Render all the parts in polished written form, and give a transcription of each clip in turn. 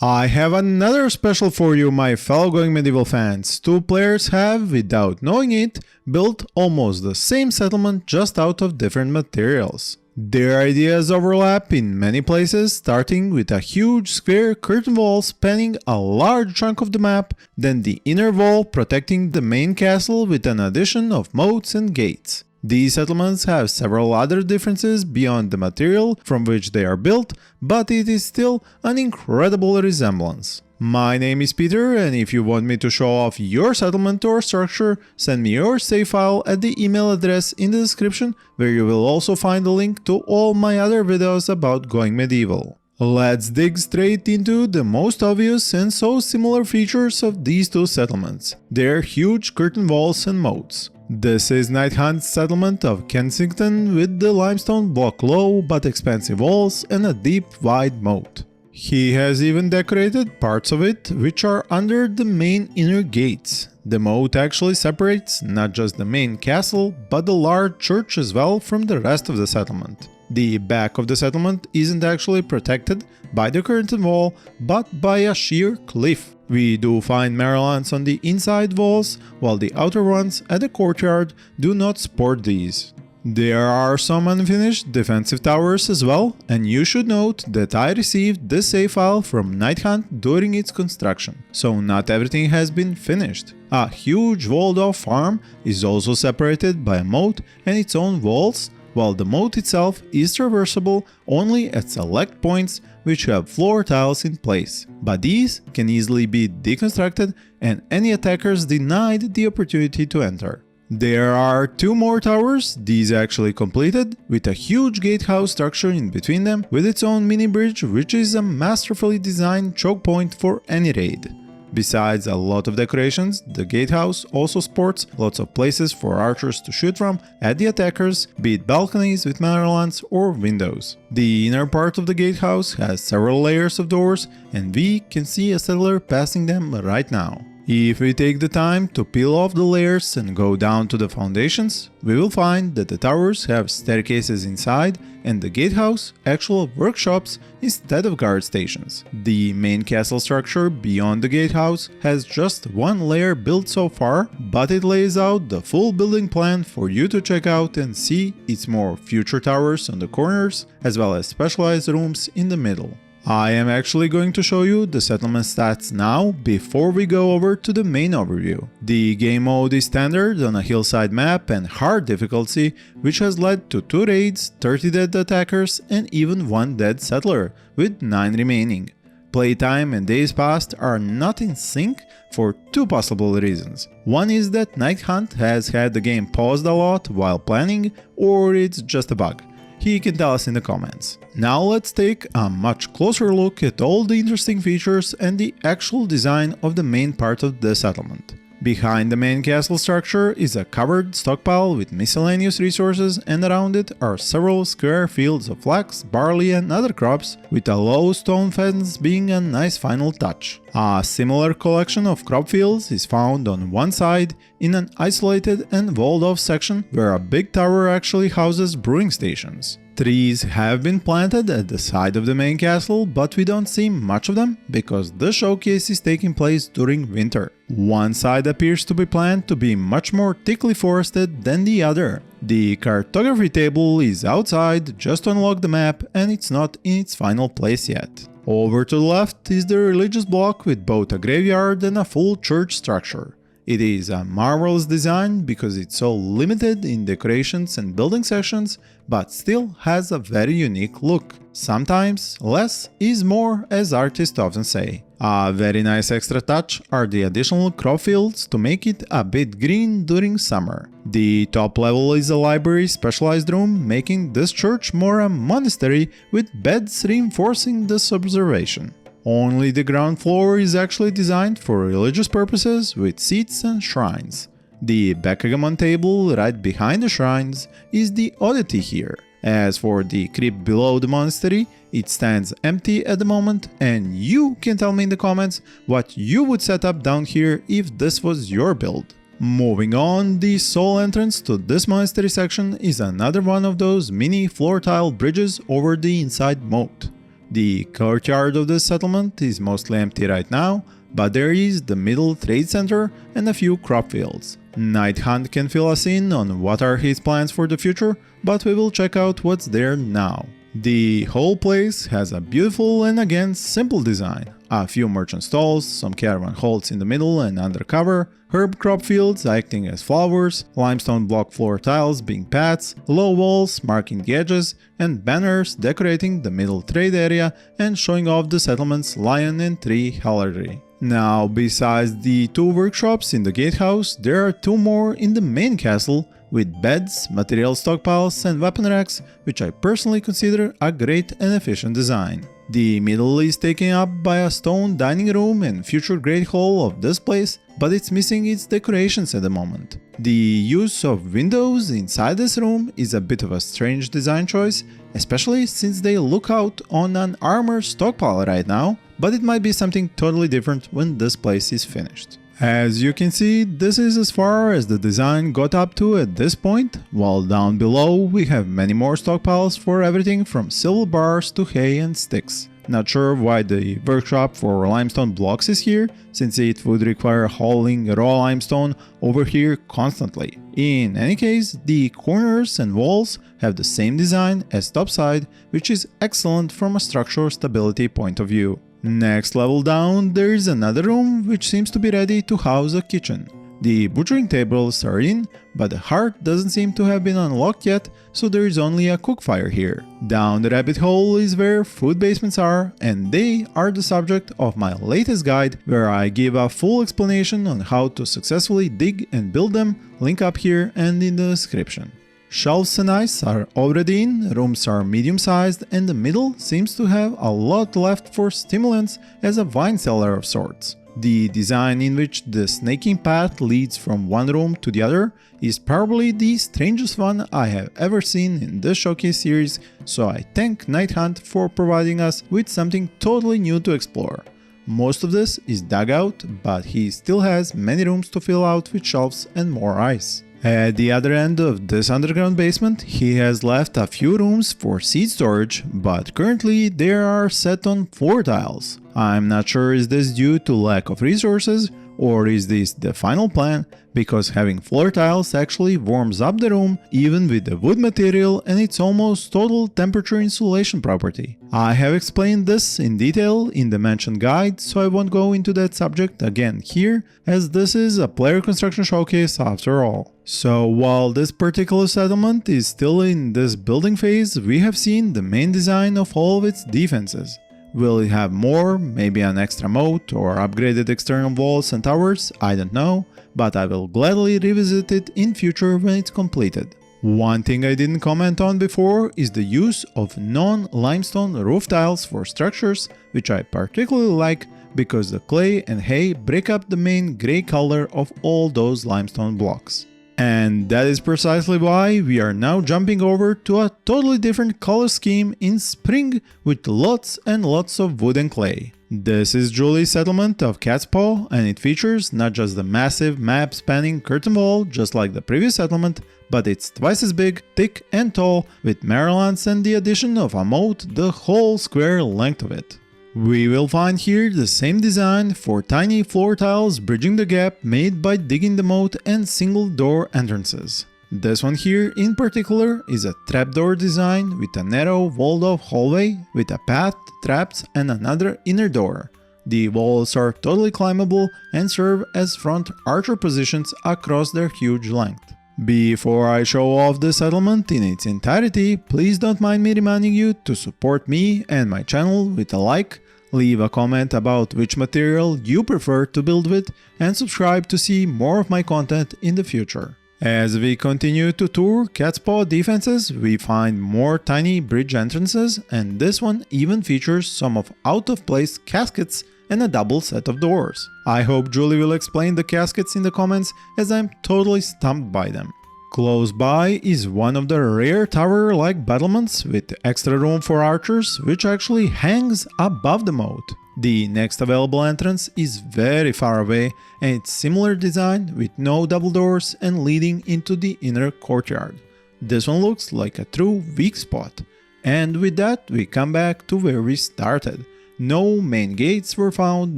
I have another special for you, my fellow Going Medieval fans. Two players have, without knowing it, built almost the same settlement just out of different materials. Their ideas overlap in many places, starting with a huge square curtain wall spanning a large chunk of the map, then the inner wall protecting the main castle with an addition of moats and gates. These settlements have several other differences beyond the material from which they are built, but it is still an incredible resemblance. My name is Peter, and if you want me to show off your settlement or structure, send me your save file at the email address in the description, where you will also find a link to all my other videos about Going Medieval. Let's dig straight into the most obvious and so similar features of these two settlements, their huge curtain walls and moats. This is Night Hunt's settlement of Kensington with the limestone block low but expansive walls and a deep wide moat. He has even decorated parts of it which are under the main inner gates. The moat actually separates not just the main castle but the large church as well from the rest of the settlement. The back of the settlement isn't actually protected by the curtain wall but by a sheer cliff. We do find Marylands on the inside walls, while the outer ones at the courtyard do not sport these. There are some unfinished defensive towers as well, and you should note that I received this save file from Night Hunt during its construction, so not everything has been finished. A huge walled-off farm is also separated by a moat and its own walls, while the moat itself is traversable only at select points which have floor tiles in place, but these can easily be deconstructed and any attackers denied the opportunity to enter. There are two more towers, these actually completed, with a huge gatehouse structure in between them with its own mini bridge, which is a masterfully designed choke point for any raid. Besides a lot of decorations, the gatehouse also sports lots of places for archers to shoot from at the attackers, be it balconies with Marylands or windows. The inner part of the gatehouse has several layers of doors, and we can see a settler passing them right now. If we take the time to peel off the layers and go down to the foundations, we will find that the towers have staircases inside and the gatehouse actual workshops instead of guard stations. The main castle structure beyond the gatehouse has just one layer built so far, but it lays out the full building plan for you to check out and see its more future towers on the corners as well as specialized rooms in the middle. I am actually going to show you the settlement stats now before we go over to the main overview. The game mode is standard on a hillside map and hard difficulty, which has led to 2 raids, 30 dead attackers and even 1 dead settler, with 9 remaining. Playtime and days passed are not in sync for 2 possible reasons. One is that Night Hunt has had the game paused a lot while planning, or it's just a bug. He can tell us in the comments. Now let's take a much closer look at all the interesting features and the actual design of the main part of the settlement. Behind the main castle structure is a covered stockpile with miscellaneous resources, and around it are several square fields of flax, barley and other crops, with a low stone fence being a nice final touch. A similar collection of crop fields is found on one side in an isolated and walled off section where a big tower actually houses brewing stations. Trees have been planted at the side of the main castle, but we don't see much of them because the showcase is taking place during winter. One side appears to be planned to be much more thickly forested than the other. The cartography table is outside just to unlock the map, and it's not in its final place yet. Over to the left is the religious block with both a graveyard and a full church structure. It is a marvelous design because it's so limited in decorations and building sections, but still has a very unique look. Sometimes less is more, as artists often say. A very nice extra touch are the additional crop fields to make it a bit green during summer. The top level is a library specialized room, making this church more a monastery with beds reinforcing this observation. Only the ground floor is actually designed for religious purposes with seats and shrines. The backgammon table right behind the shrines is the oddity here. As for the crypt below the monastery, it stands empty at the moment, and you can tell me in the comments what you would set up down here if this was your build. Moving on, the sole entrance to this monastery section is another one of those mini floor tile bridges over the inside moat. The courtyard of this settlement is mostly empty right now, but there is the middle trade center and a few crop fields. Night Hunt can fill us in on what are his plans for the future, but we will check out what's there now. The whole place has a beautiful and again simple design. A few merchant stalls, some caravan halts in the middle and undercover, herb crop fields acting as flowers, limestone block floor tiles being paths, low walls marking the edges, and banners decorating the middle trade area and showing off the settlement's lion and tree heraldry. Now, besides the 2 workshops in the Gatehouse, there are 2 more in the main castle, with beds, material stockpiles and weapon racks, which I personally consider a great and efficient design. The middle is taken up by a stone dining room and future great hall of this place, but it's missing its decorations at the moment. The use of windows inside this room is a bit of a strange design choice, especially since they look out on an armor stockpile right now, but it might be something totally different when this place is finished. As you can see, this is as far as the design got up to at this point, while down below we have many more stockpiles for everything from silver bars to hay and sticks. Not sure why the workshop for limestone blocks is here, since it would require hauling raw limestone over here constantly. In any case, the corners and walls have the same design as topside, which is excellent from a structural stability point of view. Next level down, there is another room which seems to be ready to house a kitchen. The butchering tables are in, but the hearth doesn't seem to have been unlocked yet, so there is only a cook fire here. Down the rabbit hole is where food basements are, and they are the subject of my latest guide, where I give a full explanation on how to successfully dig and build them, link up here and in the description. Shelves and ice are already in, rooms are medium sized, and the middle seems to have a lot left for stimulants as a wine cellar of sorts. The design in which the snaking path leads from one room to the other is probably the strangest one I have ever seen in this showcase series, so I thank Night Hunt for providing us with something totally new to explore. Most of this is dug out, but he still has many rooms to fill out with shelves and more ice. At the other end of this underground basement, he has left a few rooms for seed storage, but currently they are set on floor tiles. I'm not sure is this due to lack of resources, or is this the final plan, because having floor tiles actually warms up the room even with the wood material and its almost total temperature insulation property. I have explained this in detail in the mentioned guide, so I won't go into that subject again here, as this is a player construction showcase after all. So while this particular settlement is still in this building phase, we have seen the main design of all of its defenses. Will it have more, maybe an extra moat or upgraded external walls and towers? I don't know, but I will gladly revisit it in future when it's completed. One thing I didn't comment on before is the use of non-limestone roof tiles for structures, which I particularly like because the clay and hay break up the main grey color of all those limestone blocks. And that is precisely why we are now jumping over to a totally different color scheme in spring with lots and lots of wood and clay. This is Julie's settlement of CatsPaw, and it features not just the massive map spanning curtain wall just like the previous settlement, but it's twice as big, thick and tall, with Marylands and the addition of a moat the whole square length of it. We will find here the same design for tiny floor tiles bridging the gap made by digging the moat and single door entrances. This one here in particular is a trapdoor design with a narrow walled off hallway with a path, traps and another inner door. The walls are totally climbable and serve as front archer positions across their huge length. Before I show off the settlement in its entirety, please don't mind me reminding you to support me and my channel with a like, leave a comment about which material you prefer to build with, and subscribe to see more of my content in the future. As we continue to tour CatsPaw defenses, we find more tiny bridge entrances, and this one even features some of out-of-place caskets and a double set of doors. I hope Julie will explain the caskets in the comments, as I'm totally stumped by them. Close by is one of the rare tower-like battlements with extra room for archers, which actually hangs above the moat. The next available entrance is very far away, and it's similar design with no double doors and leading into the inner courtyard. This one looks like a true weak spot. And with that, we come back to where we started. No main gates were found,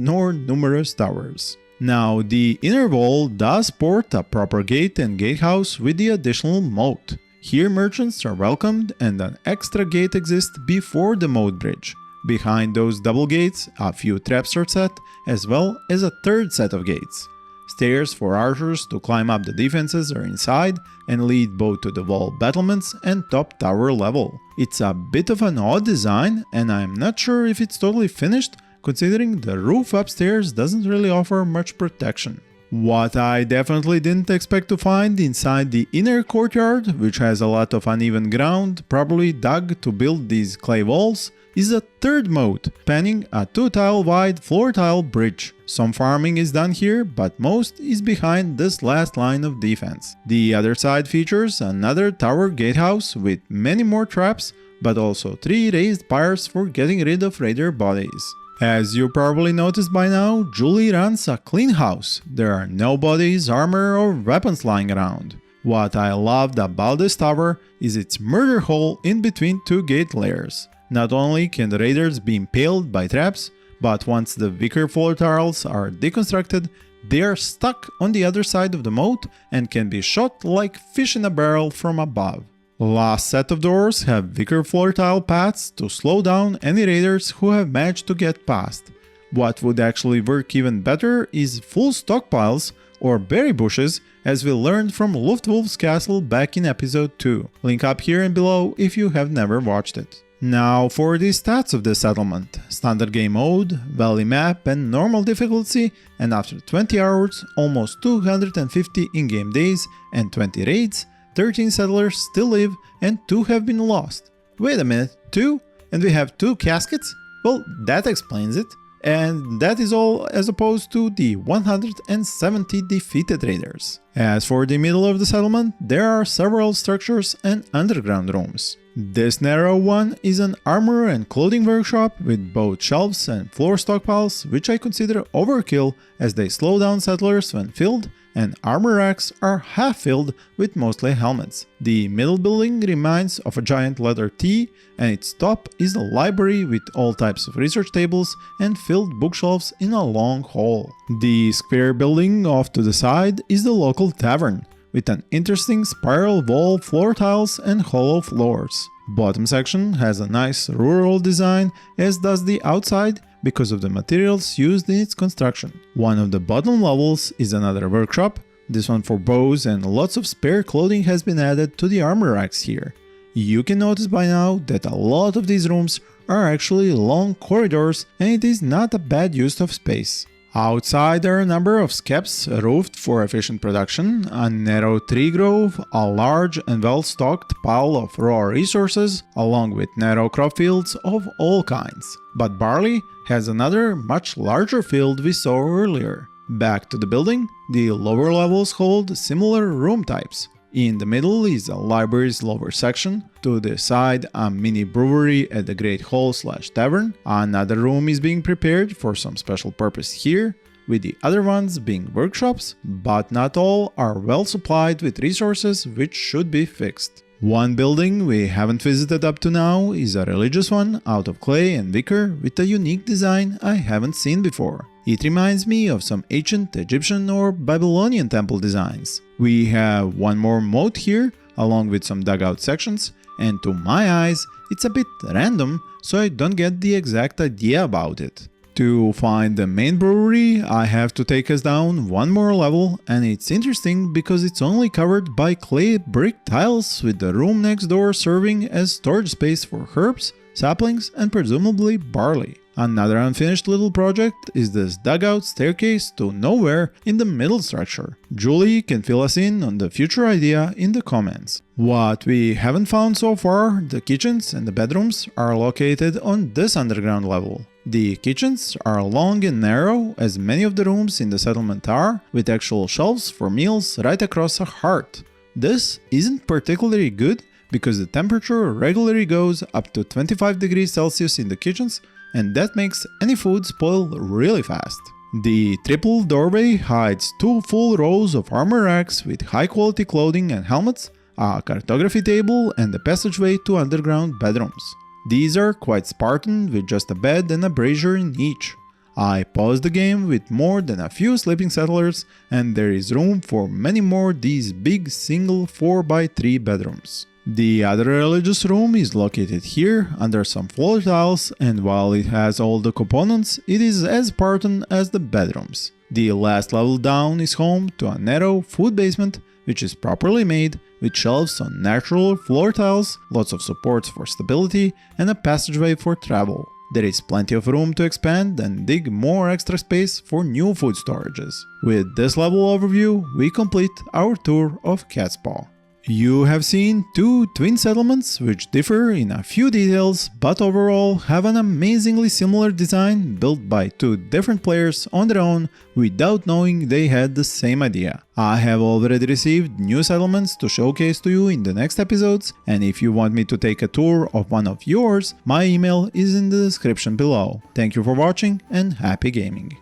nor numerous towers. Now, the inner wall does sport a proper gate and gatehouse with the additional moat. Here merchants are welcomed and an extra gate exists before the moat bridge. Behind those double gates, a few traps are set, as well as a third set of gates. Stairs for archers to climb up the defenses are inside and lead both to the wall battlements and top tower level. It's a bit of an odd design and I'm not sure if it's totally finished, considering the roof upstairs doesn't really offer much protection. What I definitely didn't expect to find inside the inner courtyard, which has a lot of uneven ground, probably dug to build these clay walls, is a third moat, spanning a 2-tile wide floor tile bridge. Some farming is done here, but most is behind this last line of defense. The other side features another tower gatehouse with many more traps, but also 3 raised piers for getting rid of raider bodies. As you probably noticed by now, Julie runs a clean house. There are no bodies, armor or weapons lying around. What I loved about this tower is its murder hole in between 2 gate layers. Not only can the raiders be impaled by traps, but once the weaker floor tiles are deconstructed, they are stuck on the other side of the moat and can be shot like fish in a barrel from above. Last set of doors have weaker floor tile paths to slow down any raiders who have managed to get past. What would actually work even better is full stockpiles or berry bushes, as we learned from Luftwolf's castle back in episode 2. Link up here and below if you have never watched it. Now for the stats of the settlement: standard game mode, valley map and normal difficulty, and after 20 hours, almost 250 in-game days and 20 raids, 13 settlers still live and 2 have been lost. Wait a minute, 2? And we have 2 caskets? Well, that explains it. And that is all as opposed to the 170 defeated raiders. As for the middle of the settlement, there are several structures and underground rooms. This narrow one is an armor and clothing workshop with both shelves and floor stockpiles, which I consider overkill as they slow down settlers when filled, and armor racks are half filled with mostly helmets. The middle building reminds of a giant letter T, and its top is a library with all types of research tables and filled bookshelves in a long hall. The square building off to the side is the local tavern, with an interesting spiral wall, floor tiles and hollow floors. Bottom section has a nice rural design, as does the outside, because of the materials used in its construction. One of the bottom levels is another workshop, this one for bows, and lots of spare clothing has been added to the armor racks here. You can notice by now that a lot of these rooms are actually long corridors, and it is not a bad use of space. Outside are a number of skeps roofed for efficient production, a narrow tree grove, a large and well-stocked pile of raw resources, along with narrow crop fields of all kinds. But barley has another much larger field we saw earlier. Back to the building, the lower levels hold similar room types. In the middle is a library's lower section, to the side a mini brewery at the Great Hall/tavern, another room is being prepared for some special purpose here, with the other ones being workshops, but not all are well supplied with resources which should be fixed. One building we haven't visited up to now is a religious one out of clay and wicker with a unique design I haven't seen before. It reminds me of some ancient Egyptian or Babylonian temple designs. We have one more moat here, along with some dugout sections, and to my eyes, it's a bit random, so I don't get the exact idea about it. To find the main brewery, I have to take us down one more level, and it's interesting because it's only covered by clay brick tiles, with the room next door serving as storage space for herbs, saplings, and presumably barley. Another unfinished little project is this dugout staircase to nowhere in the middle structure. Julie can fill us in on the future idea in the comments. What we haven't found so far, the kitchens and the bedrooms, are located on this underground level. The kitchens are long and narrow, as many of the rooms in the settlement are, with actual shelves for meals right across a hearth. This isn't particularly good because the temperature regularly goes up to 25 degrees Celsius in the kitchens, and that makes any food spoil really fast. The triple doorway hides 2 full rows of armor racks with high quality clothing and helmets, a cartography table and a passageway to underground bedrooms. These are quite Spartan with just a bed and a brazier in each. I paused the game with more than a few sleeping settlers, and there is room for many more these big single 4x3 bedrooms. The other religious room is located here under some floor tiles, and while it has all the components, it is as Spartan as the bedrooms. The last level down is home to a narrow food basement, which is properly made with shelves on natural floor tiles, lots of supports for stability, and a passageway for travel. There is plenty of room to expand and dig more extra space for new food storages. With this level overview, we complete our tour of CatsPaw. You have seen two twin settlements which differ in a few details, but overall have an amazingly similar design built by two different players on their own without knowing they had the same idea. I have already received new settlements to showcase to you in the next episodes, and if you want me to take a tour of one of yours, my email is in the description below. Thank you for watching and happy gaming!